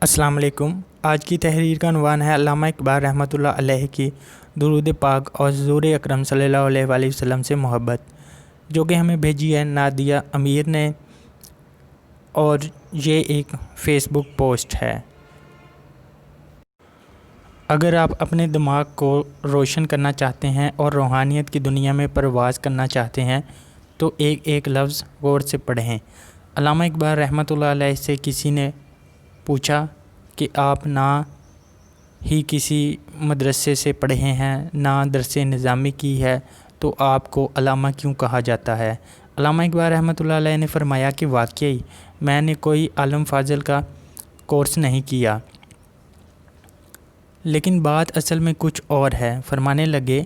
السلام علیکم۔ آج کی تحریر کا عنوان ہے علامہ اقبال رحمۃ اللہ علیہ کی درود پاک اور حضور اکرم صلی اللہ علیہ وآلہ وسلم سے محبت، جو کہ ہمیں بھیجی ہے نادیہ امیر نے، اور یہ ایک فیس بک پوسٹ ہے۔ اگر آپ اپنے دماغ کو روشن کرنا چاہتے ہیں اور روحانیت کی دنیا میں پرواز کرنا چاہتے ہیں تو ایک ایک لفظ غور سے پڑھیں۔ علامہ اقبال رحمۃ اللہ علیہ سے کسی نے پوچھا کہ آپ نہ ہی کسی مدرسے سے پڑھے ہیں، نہ درس نظامی کی ہے، تو آپ کو علامہ کیوں کہا جاتا ہے؟ علامہ اقبال رحمۃ اللہ علیہ نے فرمایا کہ واقعی میں نے کوئی عالم فاضل کا کورس نہیں کیا، لیکن بات اصل میں کچھ اور ہے۔ فرمانے لگے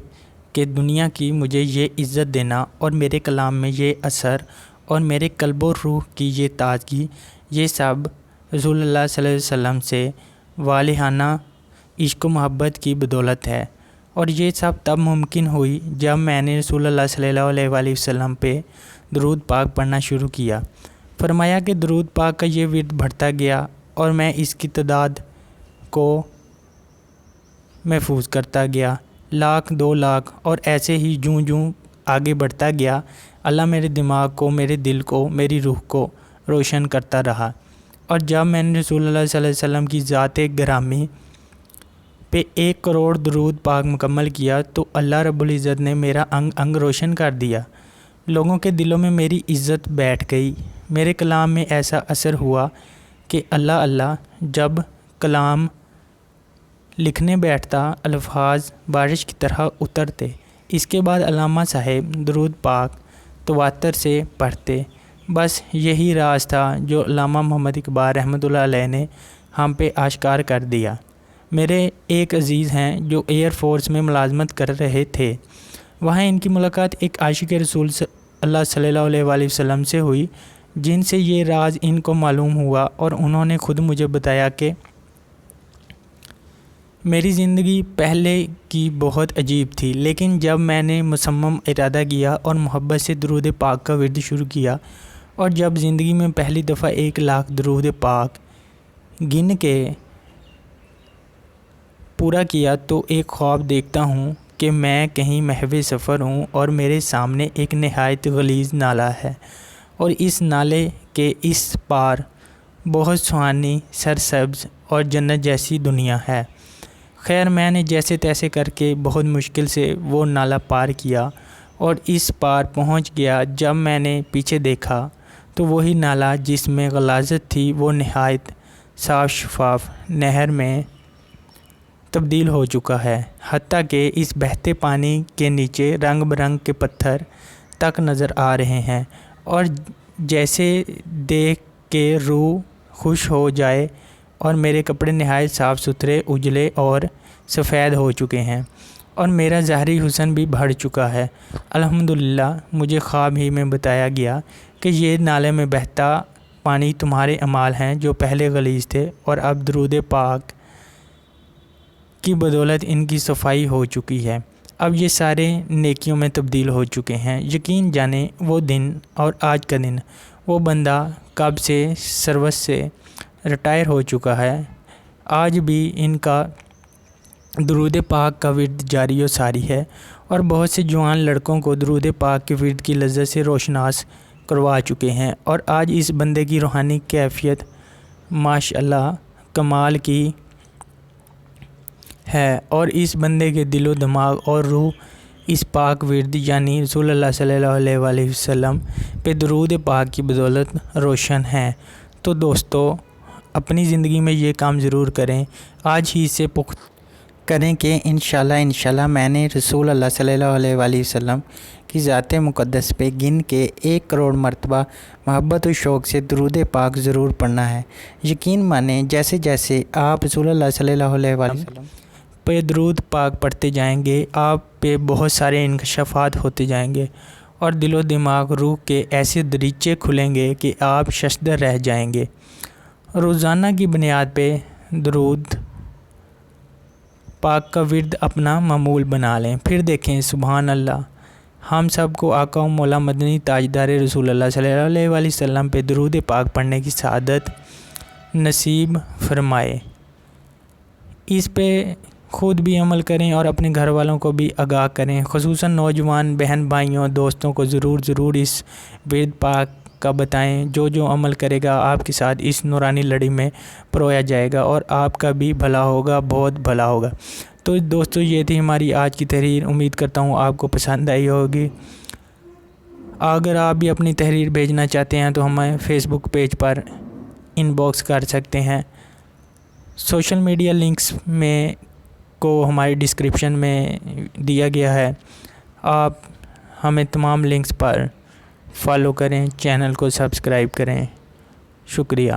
کہ دنیا کی مجھے یہ عزت دینا اور میرے کلام میں یہ اثر اور میرے قلب و روح کی یہ تازگی، یہ سب رسول اللہ صلی اللہ علیہ وسلم سے والہانہ عشق و محبت کی بدولت ہے، اور یہ سب تب ممکن ہوئی جب میں نے رسول اللہ صلی اللہ علیہ وآلہ وسلم پہ درود پاک پڑھنا شروع کیا۔ فرمایا کہ درود پاک کا یہ ورد بڑھتا گیا اور میں اس کی تعداد کو محفوظ کرتا گیا، لاکھ، 2 لاکھ، اور ایسے ہی جوں جوں آگے بڑھتا گیا، اللہ میرے دماغ کو، میرے دل کو، میری روح کو روشن کرتا رہا۔ اور جب میں نے رسول اللہ صلی اللہ علیہ وسلم کی ذات گرامی پہ 1 کروڑ درود پاک مکمل کیا تو اللہ رب العزت نے میرا انگ انگ روشن کر دیا، لوگوں کے دلوں میں میری عزت بیٹھ گئی، میرے کلام میں ایسا اثر ہوا کہ اللہ اللہ جب کلام لکھنے بیٹھتا الفاظ بارش کی طرح اترتے۔ اس کے بعد علامہ صاحب درود پاک تواتر سے پڑھتے۔ بس یہی راز تھا جو علامہ محمد اقبال رحمۃ اللہ علیہ نے ہم پہ آشکار کر دیا۔ میرے ایک عزیز ہیں جو ایئر فورس میں ملازمت کر رہے تھے، وہاں ان کی ملاقات ایک عاشق رسول اللہ صلی اللہ علیہ وآلہ وسلم سے ہوئی، جن سے یہ راز ان کو معلوم ہوا، اور انہوں نے خود مجھے بتایا کہ میری زندگی پہلے کی بہت عجیب تھی، لیکن جب میں نے مصمم ارادہ کیا اور محبت سے درود پاک کا ورد شروع کیا، اور جب زندگی میں پہلی دفعہ 1 لاکھ درود پاک گن کے پورا کیا تو ایک خواب دیکھتا ہوں کہ میں کہیں محو سفر ہوں اور میرے سامنے ایک نہایت غلیظ نالہ ہے، اور اس نالے کے اس پار بہت سہانی سرسبز اور جنت جیسی دنیا ہے۔ خیر میں نے جیسے تیسے کر کے بہت مشکل سے وہ نالہ پار کیا اور اس پار پہنچ گیا۔ جب میں نے پیچھے دیکھا تو وہی نالہ جس میں غلاظت تھی وہ نہایت صاف شفاف نہر میں تبدیل ہو چکا ہے، حتیٰ کہ اس بہتے پانی کے نیچے رنگ برنگ کے پتھر تک نظر آ رہے ہیں، اور جیسے دیکھ کے روح خوش ہو جائے، اور میرے کپڑے نہایت صاف ستھرے، اجلے اور سفید ہو چکے ہیں، اور میرا ظاہری حسن بھی بڑھ چکا ہے۔ الحمدللہ مجھے خواب ہی میں بتایا گیا کہ یہ نالے میں بہتا پانی تمہارے اعمال ہیں جو پہلے غلیظ تھے، اور اب درود پاک کی بدولت ان کی صفائی ہو چکی ہے، اب یہ سارے نیکیوں میں تبدیل ہو چکے ہیں۔ یقین جانے وہ دن اور آج کا دن، وہ بندہ کب سے سروس سے ریٹائر ہو چکا ہے، آج بھی ان کا درود پاک کا ورد جاری و ساری ہے، اور بہت سے جوان لڑکوں کو درود پاک کے ورد کی لذت سے روشناس کروا چکے ہیں، اور آج اس بندے کی روحانی کیفیت ماشاءاللہ کمال کی ہے، اور اس بندے کے دل و دماغ اور روح اس پاک ورد یعنی رسول اللہ صلی اللہ علیہ وآلہ وسلم پہ درود پاک کی بدولت روشن ہیں۔ تو دوستو اپنی زندگی میں یہ کام ضرور کریں، آج ہی سے پختہ کریں کہ انشاءاللہ میں نے رسول اللہ صلی اللہ علیہ وآلہ وسلم کی ذات مقدس پہ گن کے 1 کروڑ مرتبہ محبت و شوق سے درود پاک ضرور پڑھنا ہے۔ یقین مانیں جیسے جیسے آپ رسول اللہ صلی اللہ علیہ وآلہ وسلم پہ درود پاک پڑھتے جائیں گے، آپ پہ بہت سارے انکشافات ہوتے جائیں گے، اور دل و دماغ روح کے ایسے دریچے کھلیں گے کہ آپ ششدر رہ جائیں گے۔ روزانہ کی بنیاد پہ درود پاک کا ورد اپنا معمول بنا لیں، پھر دیکھیں سبحان اللہ، ہم سب کو آقا و مولا مدنی تاجدار رسول اللہ صلی اللہ علیہ وآلہ وسلم پہ درود پاک پڑھنے کی سعادت نصیب فرمائے۔ اس پہ خود بھی عمل کریں اور اپنے گھر والوں کو بھی آگاہ کریں، خصوصاً نوجوان بہن بھائیوں دوستوں کو ضرور اس ورد پاک کا بتائیں۔ جو عمل کرے گا آپ کے ساتھ اس نورانی لڑی میں پرویا جائے گا اور آپ کا بھی بھلا ہوگا، بہت بھلا ہوگا۔ تو دوستو یہ تھی ہماری آج کی تحریر، امید کرتا ہوں آپ کو پسند آئی ہوگی۔ اگر آپ بھی اپنی تحریر بھیجنا چاہتے ہیں تو ہمیں فیس بک پیج پر ان باکس کر سکتے ہیں۔ سوشل میڈیا لنکس میں کو ہماری ڈسکرپشن میں دیا گیا ہے، آپ ہمیں تمام لنکس پر فالو کریں، چینل کو سبسکرائب کریں۔ شکریہ۔